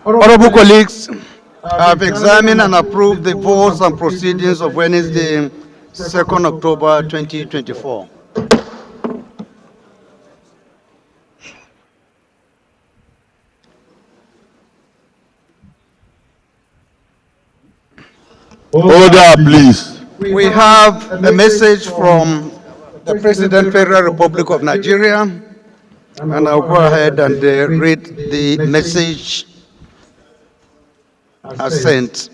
Honorable colleagues, I have examined and approved the votes and proceedings of Wednesday, 2nd October 2024. Order, please. We have a message from the President, Federal Republic of Nigeria, and I'll go ahead and read the message as sent.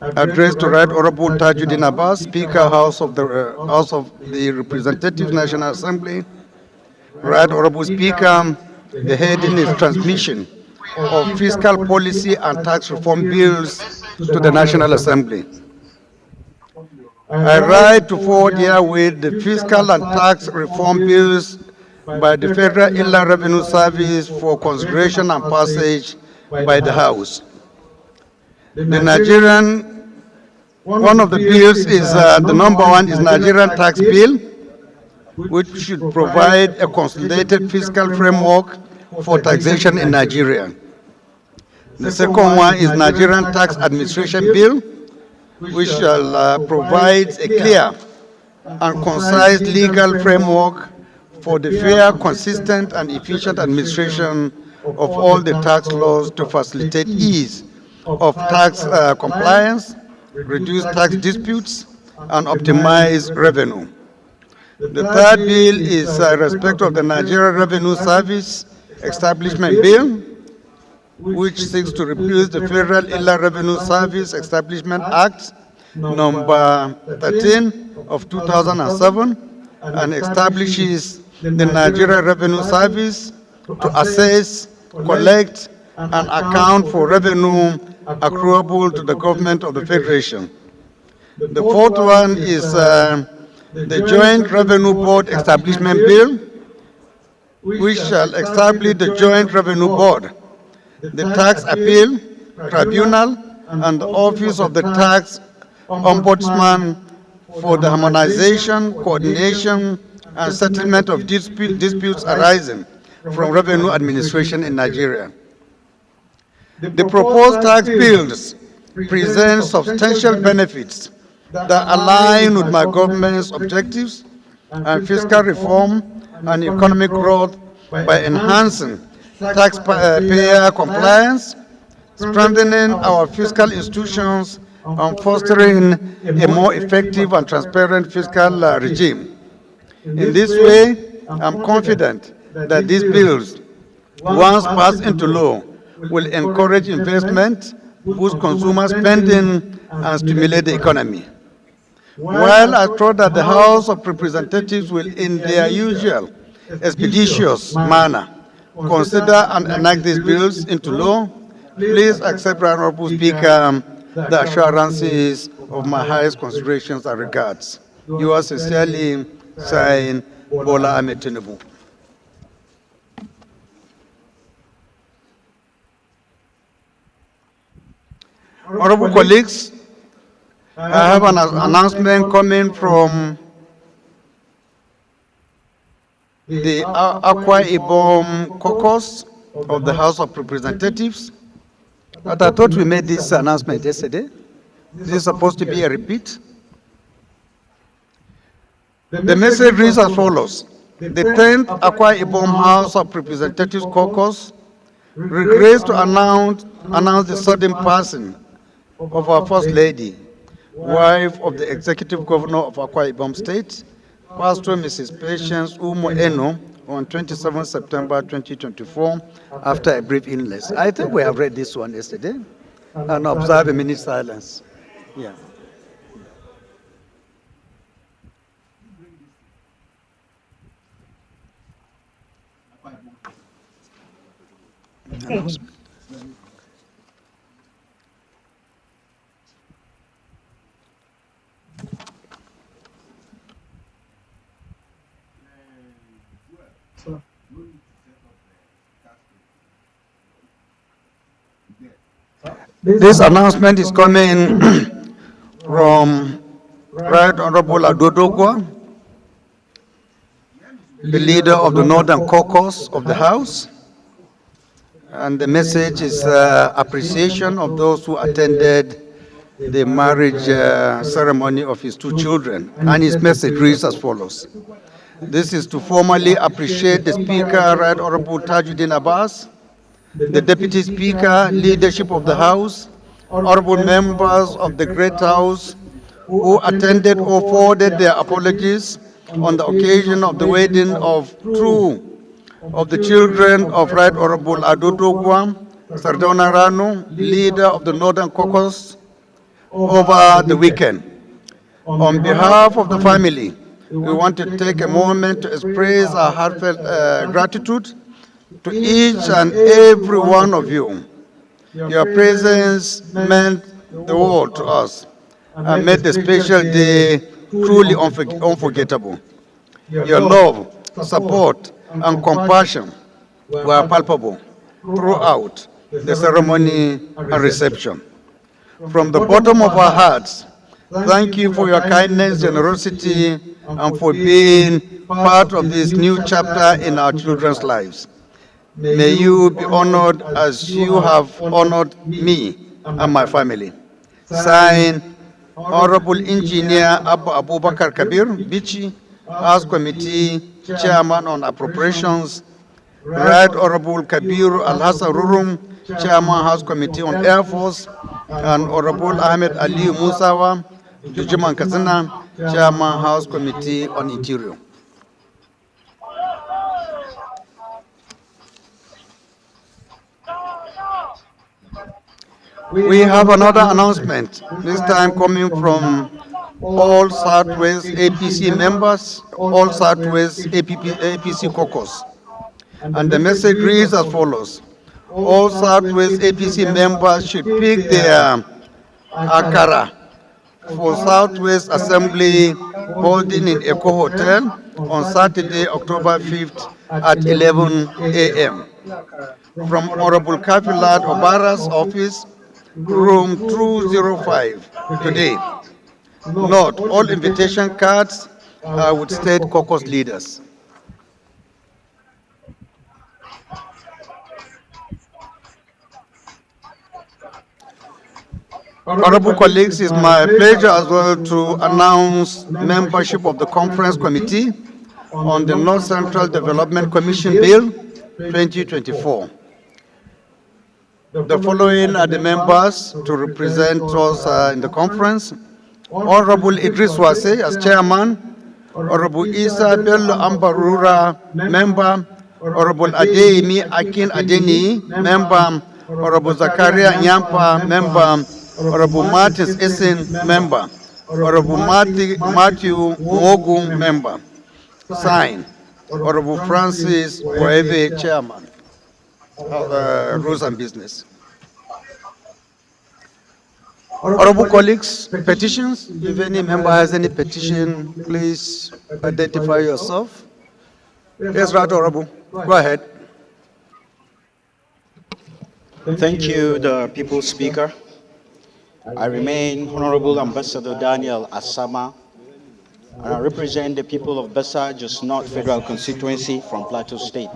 Addressed to Right Honorable Tajuddin Abbas, Speaker, House of the Representative National Assembly. Right Honorable Speaker, the heading is Transmission of Fiscal Policy and Tax Reform Bills to the National Assembly. I write to forward herewith the fiscal and tax reform bills by the Federal Inland Revenue Service for consideration and passage by the House. One of the bills is, the number one is Nigerian tax bill, which should provide a consolidated fiscal framework for taxation in Nigeria. The second one is Nigerian tax administration bill, which shall provide a clear and concise legal framework for the fair, consistent, and efficient administration of all the tax laws to facilitate ease of tax compliance, reduce tax disputes, and optimize revenue. The third bill is respect of the Nigerian Revenue Service Establishment Bill, which seeks to replace the Federal Inland Revenue Service Establishment Act number 13 of 2007 and establishes the Nigerian Revenue Service to assess, collect, and account for revenue accruable to the government of the Federation. The fourth one is the Joint Revenue Board Establishment Bill, which shall establish the Joint Revenue Board, the Tax Appeal Tribunal, and the Office of the Tax Ombudsman for the harmonization, coordination, and settlement of disputes arising from revenue administration in Nigeria. The proposed tax bills present substantial benefits that align with my government's objectives and fiscal reform and economic growth by enhancing taxpayer compliance, strengthening our fiscal institutions, and fostering a more effective and transparent fiscal regime. In this way, I'm confident that these bills, once passed into law, will encourage investment, boost consumer spending, and stimulate the economy. While I thought that the House of Representatives will, in their usual expeditious manner, consider and enact these bills into law, please accept, Honorable Speaker, the assurances of my highest considerations and regards. Yours sincerely, signed, Bola Ahmed Tinubu. Honorable colleagues, I have an announcement coming from the Akwa Ibom caucus of the House of Representatives. But I thought we made this announcement yesterday. This is supposed to be a repeat. The message reads as follows. The 10th Akwa Ibom House of Representatives caucus regrets to announce the sudden passing of our First Lady, wife of the Executive Governor of Akwa Ibom State, Pastor Mrs. Patience Umo Eno, on 27 September 2024, after a brief illness. I think we have read this one yesterday and observe a minute silence. Yeah. This announcement is coming from Right Honorable Adodogwa, the leader of the Northern Caucus of the House. And the message is appreciation of those who attended the marriage ceremony of his two children. And his message reads as follows. This is to formally appreciate the Speaker, Right Honorable Tajuddin Abbas, the Deputy Speaker, leadership of the House, honorable members of the Great House who attended or forwarded their apologies on the occasion of the wedding of two of the children of Right Honorable Adodogwa, Sardauna Rano, leader of the Northern Caucus, over the weekend. On behalf of the family, we want to take a moment to express our heartfelt gratitude to each and every one of you. Your presence meant the world to us and made the special day truly unforgettable. Your love, support, and compassion were palpable throughout the ceremony and reception. From the bottom of our hearts, thank you for your kindness, generosity, and for being part of this new chapter in our children's lives. May you be honored as you have honored me and my family. Signed, Honorable Engineer Abba Abubakar Kabir Bichi, House Committee Chairman on Appropriations, Right Honorable Kabir Al-Hassan Rurum, Chairman House Committee on Air Force, and Honorable Ahmed Ali Musawa, Jujuman Kazina, Chairman House Committee on Interior. We have another announcement, this time coming from all Southwest APC members, all Southwest APC caucus. And the message reads as follows. All Southwest APC members should pick their Akara for Southwest Assembly holding in Eco Hotel on Saturday, October 5th at 11 a.m. From Honorable Kafilat Obara's office, room 205 today. Note, all invitation cards are with state caucus leaders. Honorable colleagues, it's my pleasure as well to announce membership of the Conference Committee on the North Central Development Commission Bill 2024. The following are the members to represent us in the conference. Honorable Idris Wase as chairman, Honorable Isa Bello Ambarura, member, Honorable Adeyemi Akin Adeni, member, Honorable Zakaria Nyampa, member, Honorable Martins Essen, member, Honorable Matthew Mogu, member. Sign. Honorable Francis Boeve, chairman. Rules and Business. Honorable colleagues, petitions. If any member has any petition, please identify yourself. Yes, Right Honorable. Go ahead. Thank you, the People's Speaker. I remain Honorable Ambassador Daniel Asama, and I represent the people of Besa, Just North Federal Constituency from Plateau State.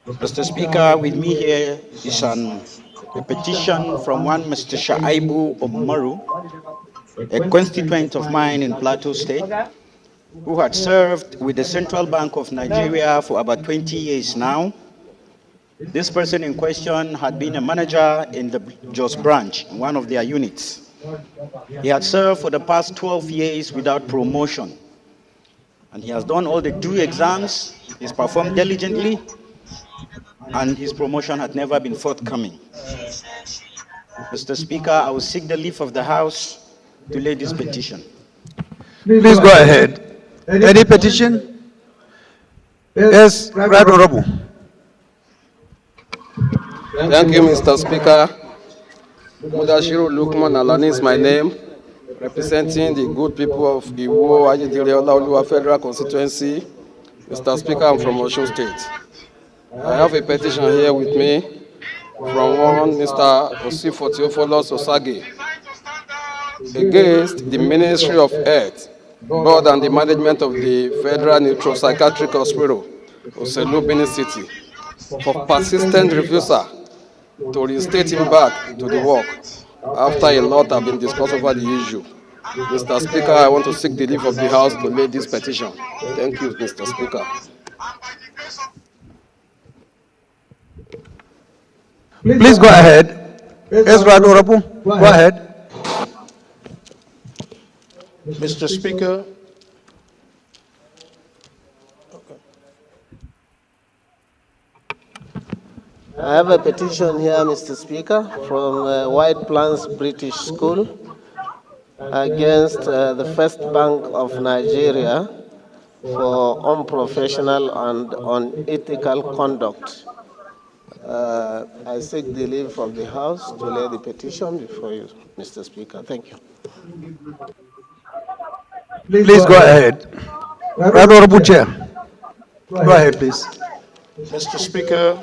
Mr. Speaker, with me here is a petition from one Mr. Shaibu Omaru, a constituent of mine in Plateau State, who had served with the Central Bank of Nigeria for about 20 years now. This person in question had been a manager in the Jos branch, one of their units. He had served for the past 12 years without promotion. And he has done all the 2 exams, he's performed diligently, and his promotion had never been forthcoming. Mr. Speaker, I will seek the leave of the House to lay this petition. Please go ahead. Any petition? Yes, Right Honorable. Thank you, Mr. Speaker. Mudashiru Lukman Alani is my name, representing the good people of Iwo Ajidire Olaoluwa Federal Constituency. Mr. Speaker, I'm from Osun State. I have a petition here with me from one Mr. Osifo Theophilus Osage against the Ministry of Health, Board and the management of the Federal Neuropsychiatric Hospital, Oselu, Benin City, for persistent refusal to reinstate him back to the work after a lot have been discussed over the issue. Mr. Speaker, I want to seek the leave of the House to lay this petition. Thank you, Mr. Speaker. Please go ahead. Yes, Right Honorable. Go ahead. Mr. Speaker, I have a petition here, Mr. Speaker, from White Plains British School against the First Bank of Nigeria for unprofessional and unethical conduct. I seek the leave of the House to lay the petition before you, Mr. Speaker. Thank you. Please go ahead. Right Honorable Chair. Go ahead, please. Mr. Speaker,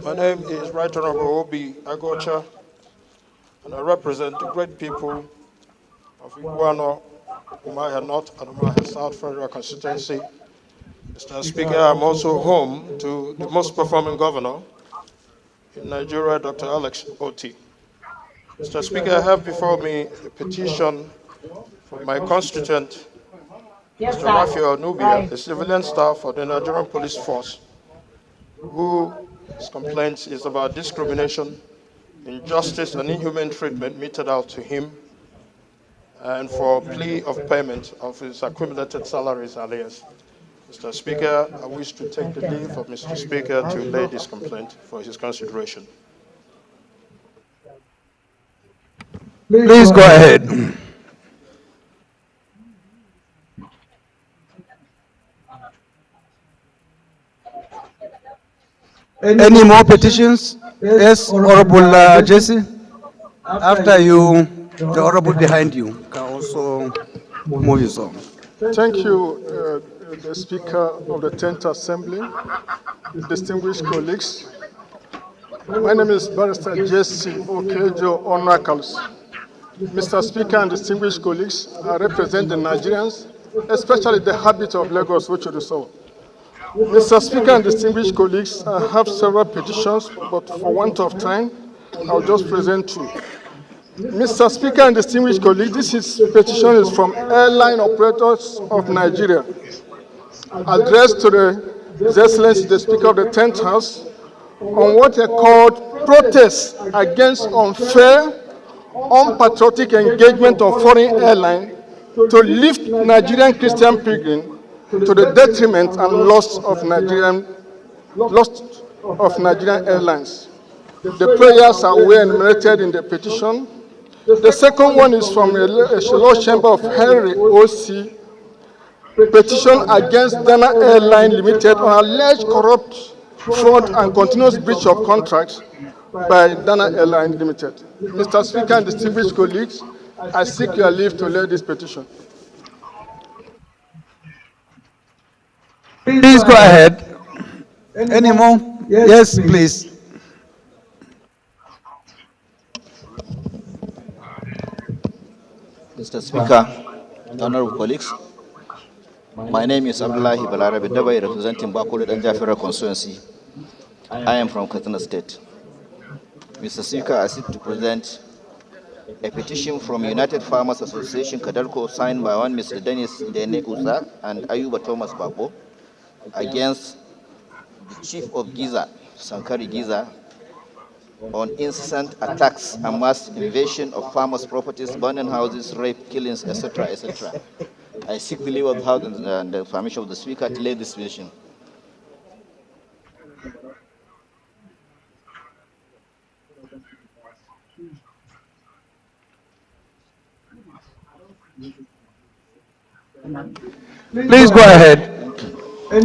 my name is Right Honorable Obi Agocha, and I represent the great people of Iguano, Umuahia North and Umuahia South Federal Constituency. Mr. Speaker, I'm also home to the most performing governor in Nigeria, Dr. Alex Oti. Mr. Speaker, I have before me a petition from my constituent, Mr. Raphael Nubia, a civilian staff of the Nigerian Police Force, whose complaint is about discrimination, injustice, and inhumane treatment meted out to him, and for plea of payment of his accumulated salaries and arrears. Mr. Speaker, I wish to take the leave of Mr. Speaker to lay this complaint for his consideration. Please go ahead. Any more petitions? Yes, Honorable Jesse. After you, the Honorable behind you can also move yourself. Thank you, the Speaker of the 10th Assembly, distinguished colleagues. My name is Barrister Jesse Okejo Onakals. Mr. Speaker and distinguished colleagues, I represent the Nigerians, especially the habit of Lagos, which you saw. Mr. Speaker and distinguished colleagues, I have several petitions, but for want of time, I'll just present 2. Mr. Speaker and distinguished colleagues, this petition is from Airline Operators of Nigeria, addressed to His Excellency, the Speaker of the 10th House, on what are called protests against unfair, unpatriotic engagement of foreign airlines to lift Nigerian Christian pilgrims to the detriment and loss of Nigerian Airlines. The prayers are well enumerated in the petition. The second one is from a law chamber of Henry O.C. petition against Dana Airline Limited on alleged corrupt fraud and continuous breach of contracts by Dana Airline Limited. Mr. Speaker and distinguished colleagues, I seek your leave to lay this petition. Please go ahead. Any more? Yes, please. Mr. Speaker, honorable colleagues, my name is Abdullahi Balarabe Dabai, representing Bakule and Jafira constituency. I am from Katsina State. Mr. Speaker, I seek to present a petition from United Farmers Association Kadalko signed by one Mr. Dennis Dene Uza and Ayuba Thomas Babo against the Chief of Giza, Sankari Giza, on incessant attacks and mass invasion of farmers' properties, burning houses, rape, killings, etc., etc. I seek the leave of the House and the permission of the Speaker to lay this petition. Please go ahead.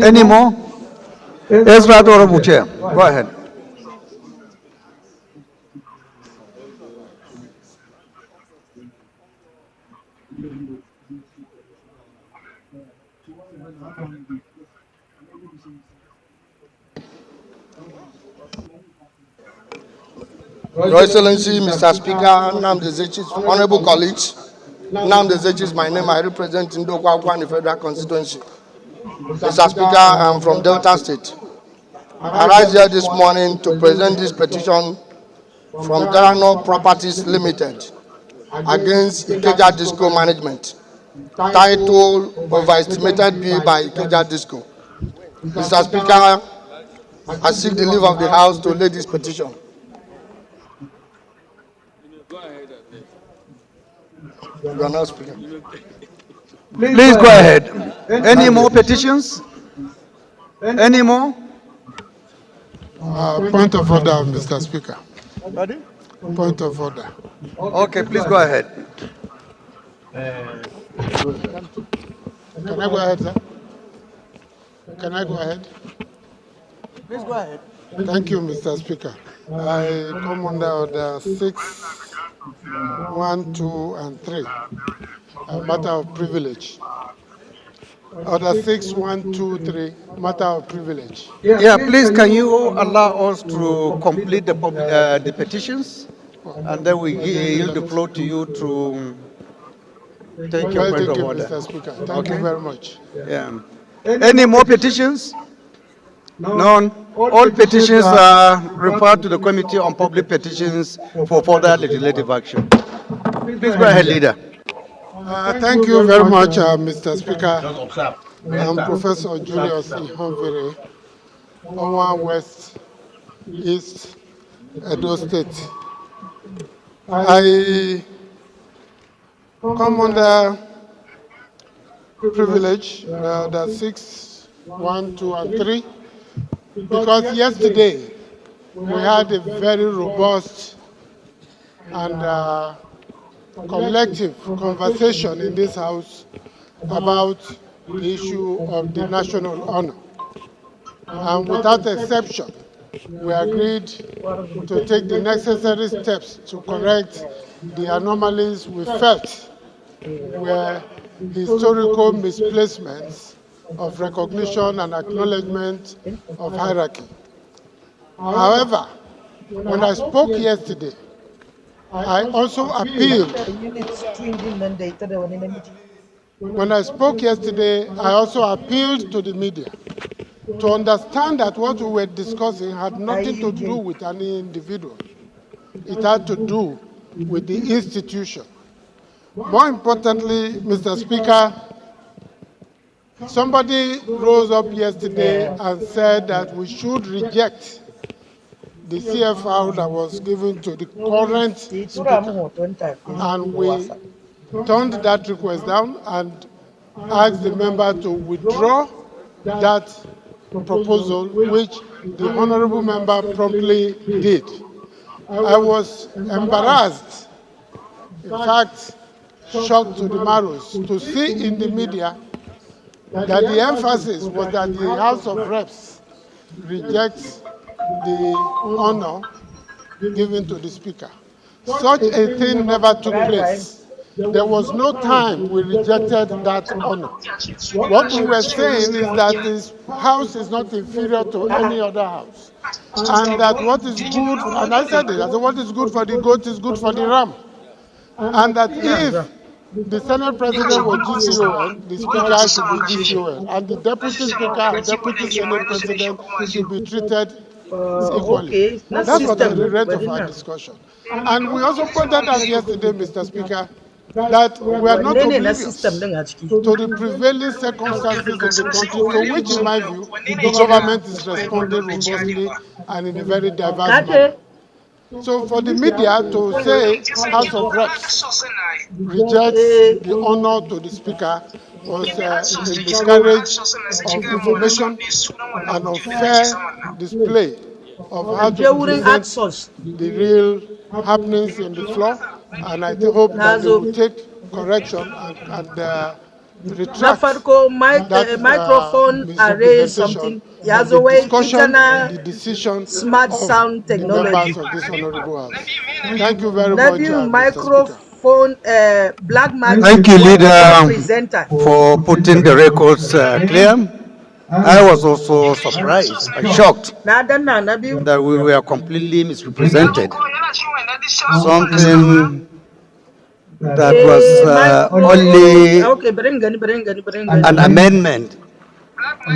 Any more? Yes, right, Honorable Chair. Go ahead. Your Excellency, Mr. Speaker, honorable colleagues, Namdezechi is my name. I represent Ndokwa in the Federal Constituency. Mr. Speaker, I am from Delta State. I rise here this morning to present this petition from Delano Properties Limited against Ikeja Disco Management, titled Overestimated Bill by Ikeja Disco. Mr. Speaker, I seek the leave of the House to lay this petition. You are not speaker. Please go ahead. Any more petitions? Any more? Point of order, Mr. Speaker. Pardon? Point of order. Okay, please go ahead. Can I go ahead, sir? Can I go ahead? Please go ahead. Thank you, Mr. Speaker. I come under order 6, 1, 2, and 3. A matter of privilege. Order 6, 1, 2, 3, matter of privilege. Yeah, please, can you allow us to complete the petitions? And then we yield the floor to you to take your point Thank of you, order. Mr. Speaker. Thank you very much. Yeah. Any more petitions? None. All petitions are referred to the Committee on Public Petitions for further legislative action. Please go ahead, Leader. Thank you very much, Mr. Speaker. I'm Professor Julius Ihonvere, Owa West, East, Edo State. I come under privilege, the 6, 1, 2, and 3, because yesterday we had a very robust and collective conversation in this House about the issue of the national honor. And without exception, we agreed to take the necessary steps to correct the anomalies we felt were historical misplacements of recognition and acknowledgement of hierarchy. However, when I spoke yesterday, I also appealed. When I spoke yesterday, I also appealed to the media to understand that what we were discussing had nothing to do with any individual. It had to do with the institution. More importantly, Mr. Speaker, somebody rose up yesterday and said that we should reject the CFR that was given to the current speaker. And we turned that request down and asked the member to withdraw that proposal, which the honorable member promptly did. I was embarrassed in fact, shocked to the marrows to see in the media that the emphasis was that the House of Reps rejects the honor given to the Speaker. Such a thing never took place. There was no time we rejected that honor. What we were saying is that this house is not inferior to any other house. And that what is good, and I said it, I said what is good for the goat is good for the ram. And that if the Senate President was GCON, the Speaker should be GCON, and the Deputy Speaker and Deputy Senate President should be treated equally. That's what the rate of our discussion. And we also pointed out yesterday, Mr. Speaker, that we are not oblivious to the prevailing circumstances of the country, to which, in my view, the government is responding robustly and in a very diverse manner. So for the media to say House of Reps rejects the honor to the Speaker was a miscarriage of information and unfair display of how to present the real happenings in the floor. And I hope that they will take correction and retract that microphone array something. the discussion, the decision smart sound the technology. members of this honorable house. Thank you very much, Mr. Microphone, black magic. Thank you, leader, presenter. for putting the records clear. I was also surprised and shocked that we were completely misrepresented. Something that was only an amendment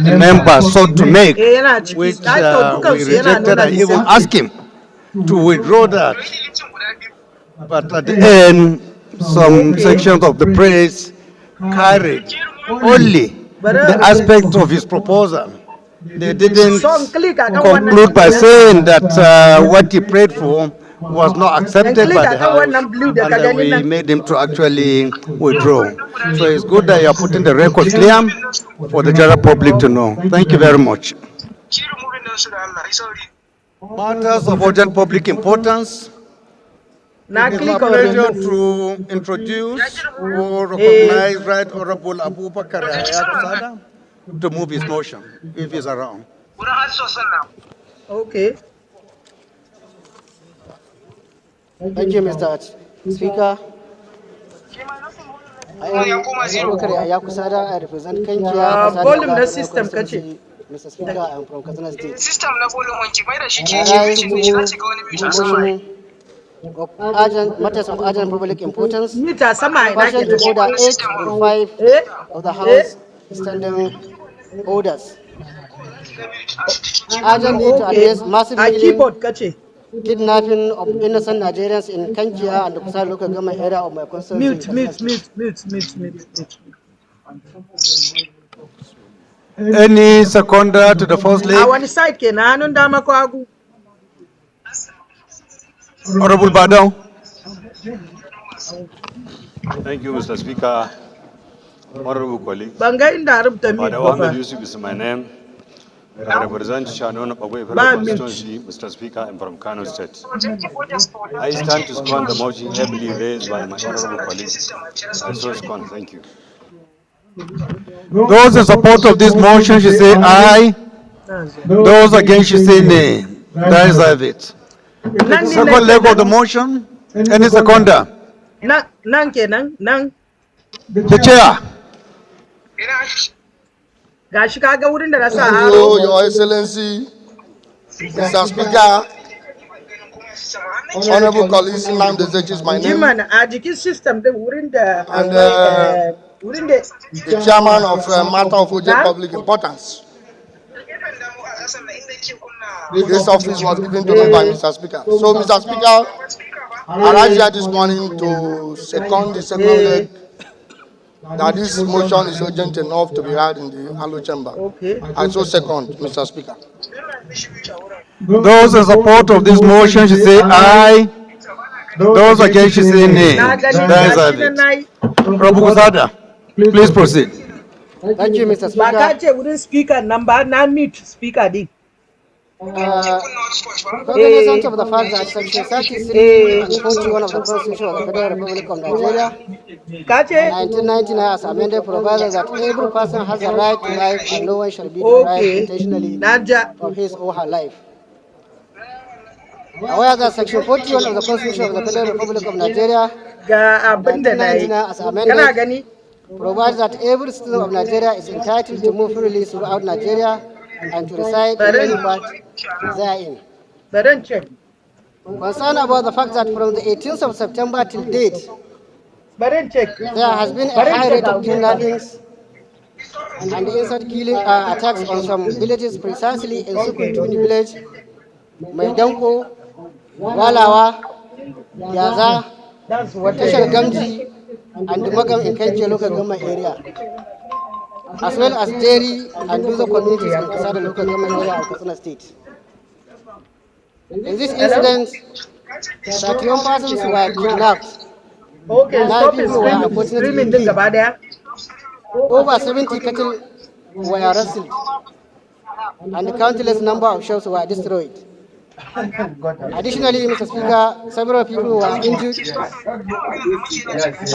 the members sought to make, which we rejected and even asked him to withdraw that. But at the end, some sections of the press carried only the aspect of his proposal. They didn't conclude by saying that what he prayed for was not accepted by the House, and then we made him to actually withdraw. So it's good that you are putting the record clear for the general public to know. Thank you very much. Matters of urgent public importance. It is my pleasure to introduce or recognize Right Honorable Abubakar Yaya to move his motion, if he's around. Okay. Thank you, Mr. Speaker. I am Abubakar Yaya Kusada. I represent Kankia. Volume the system, Kachi. Mr. Speaker, I am from Katsina State. System na volume wanki mai da shi Of urgent matters of urgent public importance. Mita sama ina Pursuant to Order 8 of the House Standing Orders. Urgent need to address massive kidnapping of innocent Nigerians in Kankia and the Kusada local government area of my constituency. Mute. Any seconder to the first lady? Our side ke na hannun dama ko hagu. Honorable Badon. Thank you, Mr. Speaker. Honorable colleagues. Banga inda rubuta mute Madam ko fa. Ahmed Yusuf is my name. I represent Shanon Abagwe constituency, Mr. Speaker. I'm from Kano State. I stand to second the motion heavily raised by my honorable colleagues. I so second. Thank you. Those in support of this motion should say aye. Those against should say nay. That is it. Second leg of the motion. Any seconder? Nan. The chair. Gashi kaga wurin da na sa Thank you, Your Excellency, Mr. Speaker, honorable colleagues, Imam Dezeki is my name, Jiman a jikin system din wurin da and the chairman of matter of urgent public importance. This office was given to me by Mr. Speaker. So, Mr. Speaker, I arrived here this morning to second the second leg that this motion is urgent enough to be heard in the Halo chamber. Okay. I so second, Mr. Speaker. Those in support of this motion should say aye. Those against should say nay. That is it. Honorable Kusada, please proceed. Thank you, Mr. Ba ka Speaker. ce wurin speaker nan ba na mute speaker din. cognizant of the fact that Section 33 and 41 of the Constitution of the Federal Republic of Nigeria, 1999 as amended, provided that every person has a right to life and no one shall be deprived intentionally of his or her life. However, that Section 41 of the Constitution of the Federal Republic of Nigeria, 1999 as amended, provides that every citizen of Nigeria is entitled to move freely throughout Nigeria and to reside in any part therein. Concerned about the fact that from the 18th of September till date, there has been a high rate of kidnappings and instant killing attacks on some villages, precisely in Sukuntuni village, Maidanko, Walawa, Yaza, Tashar Gamji, and Dumagam in Kenche local government area, as well as Dairy and other communities in Kasada local government area of Katsina State. In this incident, 31 persons were kidnapped. 9 people were unfortunately killed. Over 70 cattle were arrested, and a countless number of shops were destroyed. Additionally, Mr. Speaker, several people were injured